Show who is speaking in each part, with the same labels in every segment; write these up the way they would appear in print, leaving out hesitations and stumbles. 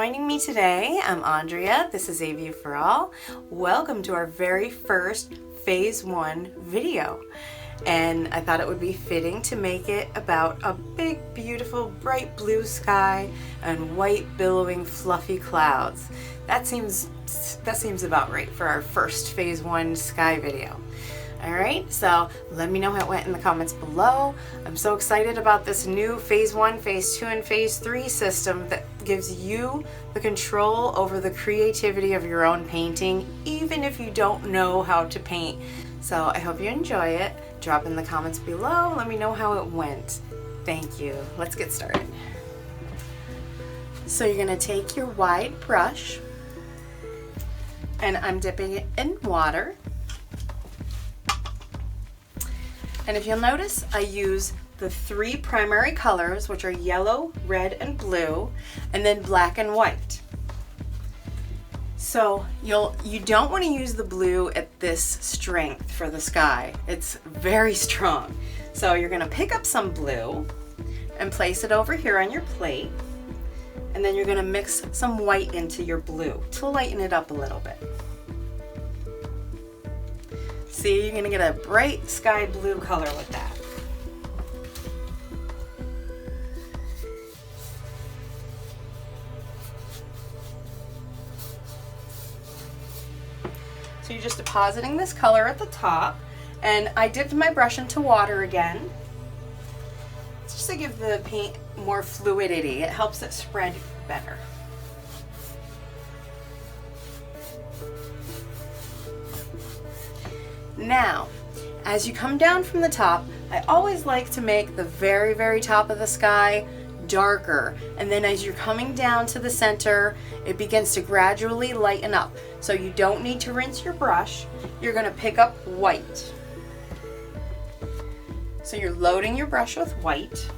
Speaker 1: joining me today. I'm Andrea. This is A View for All. Welcome to our very first Phase 1 video. And I thought it would be fitting to make it about a big, beautiful, bright blue sky and white, billowing, fluffy clouds. That seems about right for our first Phase 1 sky video. Alright, so let me know how it went in the comments below. I'm so excited about this new Phase 1, Phase 2, and Phase 3 system that gives you the control over the creativity of your own painting, even if you don't know how to paint. So I hope you enjoy it. Drop in the comments below. Let me know how it went. Thank you. Let's get started. So you're going to take your wide brush, and I'm dipping it in water. And if you'll notice, I use the three primary colors, which are yellow, red, and blue, and then black and white. So you don't want to use the blue at this strength for the sky. It's very strong. So you're going to pick up some blue and place it over here on your plate. And then you're going to mix some white into your blue to lighten it up a little bit. See, you're going to get a bright sky blue color with that. So you're just depositing this color at the top, and I dipped my brush into water again. It's just to give the paint more fluidity. It helps it spread better. Now, as you come down from the top, I always like to make the very, very top of the sky darker. And then as you're coming down to the center, it begins to gradually lighten up. So you don't need to rinse your brush. You're going to pick up white. So you're loading your brush with white.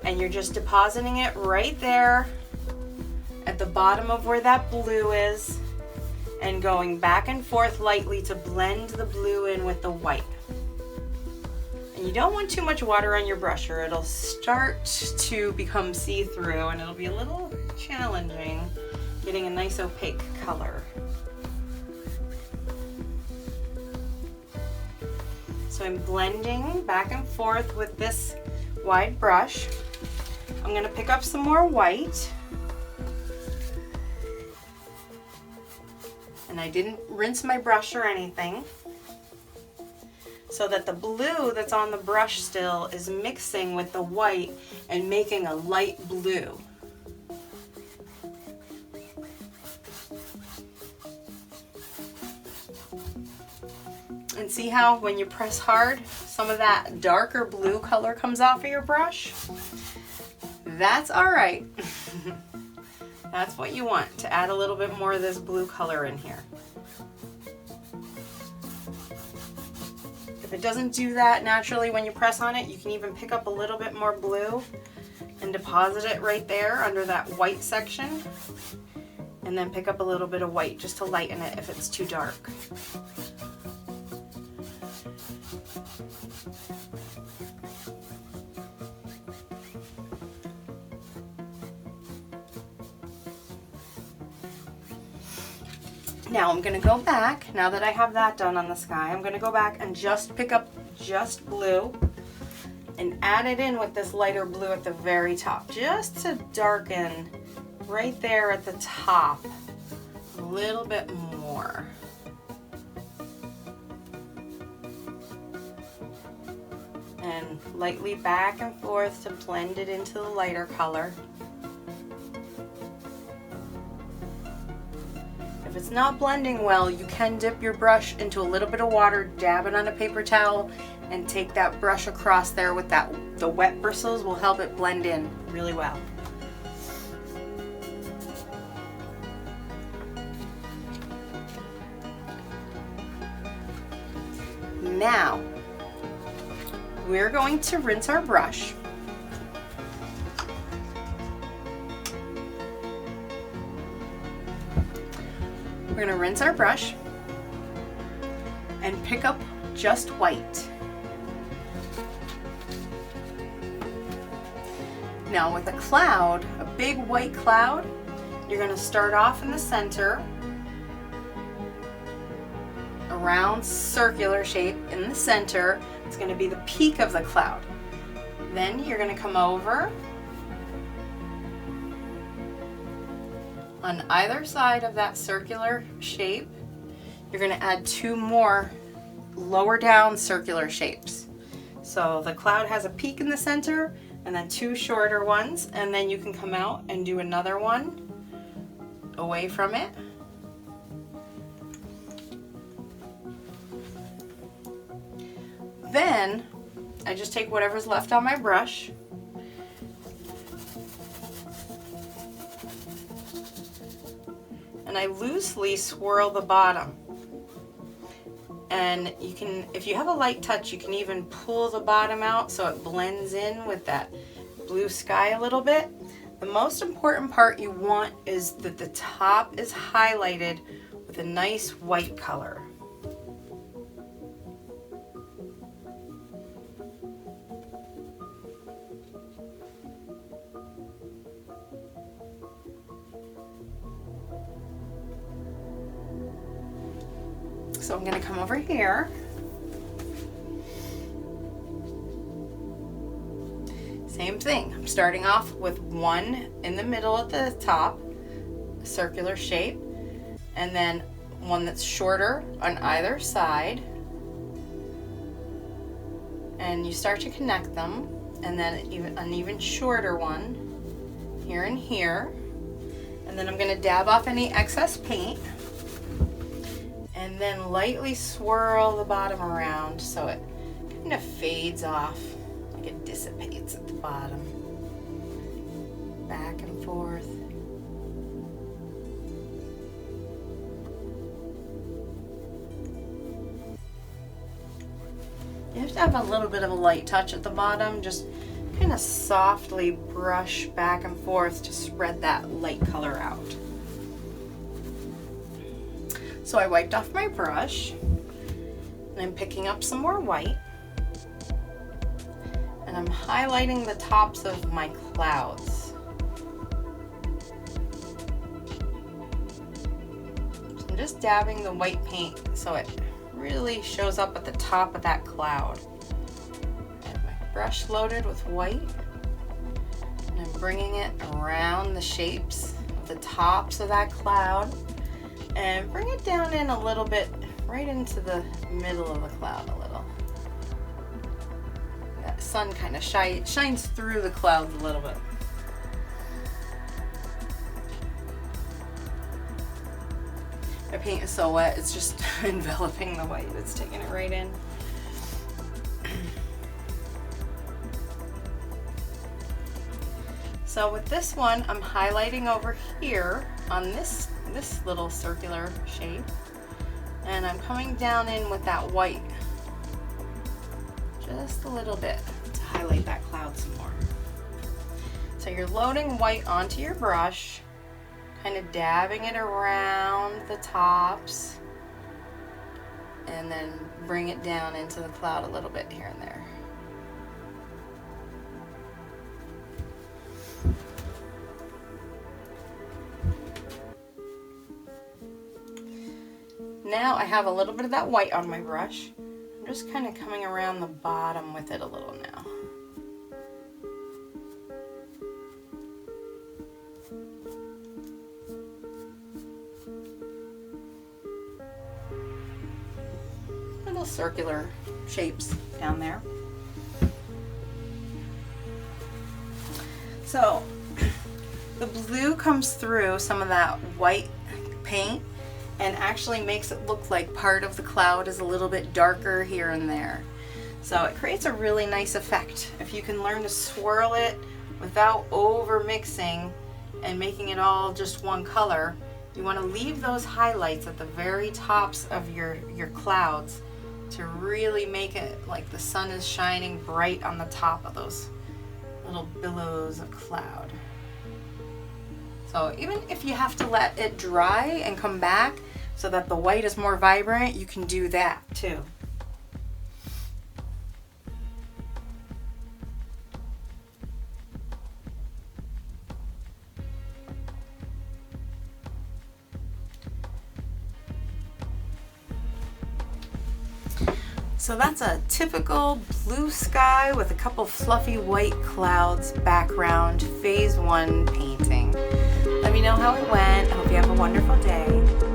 Speaker 1: And you're just depositing it right there at the bottom of where that blue is, and going back and forth lightly to blend the blue in with the white. And you don't want too much water on your brush or it'll start to become see-through and it'll be a little challenging getting a nice opaque color. So I'm blending back and forth with this wide brush. I'm going to pick up some more white. And I didn't rinse my brush or anything, so that the blue that's on the brush still is mixing with the white and making a light blue. And see how when you press hard, some of that darker blue color comes off of your brush? That's all right. That's what you want, to add a little bit more of this blue color in here. If it doesn't do that naturally when you press on it, you can even pick up a little bit more blue and deposit it right there under that white section. And then pick up a little bit of white just to lighten it if it's too dark. Now I'm going to go back, now that I have that done on the sky, I'm going to go back and just pick up just blue and add it in with this lighter blue at the very top, just to darken right there at the top a little bit more. And lightly back and forth to blend it into the lighter color. If it's not blending well, you can dip your brush into a little bit of water, dab it on a paper towel, and take that brush across there with the wet bristles will help it blend in really well. Now, we're going to rinse our brush. We're going to rinse our brush and pick up just white. Now with a cloud, a big white cloud, you're going to start off in the center, a round circular shape in the center. It's going to be the peak of the cloud. Then you're going to come over on either side of that circular shape. You're going to add 2 more lower down circular shapes. So the cloud has a peak in the center and then 2 shorter ones, and then you can come out and do another one away from it. Then I just take whatever's left on my brush and I loosely swirl the bottom. And you can, if you have a light touch, you can even pull the bottom out so it blends in with that blue sky a little bit. The most important part you want is that the top is highlighted with a nice white color. So I'm going to come over here. Same thing. I'm starting off with one in the middle at the top, a circular shape, and then one that's shorter on either side. And you start to connect them, and then an even shorter one here and here. And then I'm going to dab off any excess paint. And then lightly swirl the bottom around so it kind of fades off, like it dissipates at the bottom. Back and forth. You have to have a little bit of a light touch at the bottom, just kind of softly brush back and forth to spread that light color out. So I wiped off my brush, and I'm picking up some more white, and I'm highlighting the tops of my clouds. So I'm just dabbing the white paint so it really shows up at the top of that cloud. I have my brush loaded with white, and I'm bringing it around the shapes of the tops of that cloud. And bring it down in a little bit, right into the middle of the cloud a little. That sun kind of shines through the clouds a little bit. My paint is so wet, it's just enveloping the white. It's taking it right in. So with this one, I'm highlighting over here on this little circular shape, and I'm coming down in with that white just a little bit to highlight that cloud some more. So you're loading white onto your brush, kind of dabbing it around the tops, and then bring it down into the cloud a little bit here and there. Now I have a little bit of that white on my brush. I'm just kind of coming around the bottom with it a little now. Little circular shapes down there. So the blue comes through some of that white paint and actually makes it look like part of the cloud is a little bit darker here and there. So it creates a really nice effect. If you can learn to swirl it without over mixing and making it all just one color, you want to leave those highlights at the very tops of your clouds to really make it like the sun is shining bright on the top of those little billows of cloud. So even if you have to let it dry and come back so that the white is more vibrant, you can do that too. So that's a typical blue sky with a couple fluffy white clouds background phase one painting. Let me know how it went. I hope you have a wonderful day.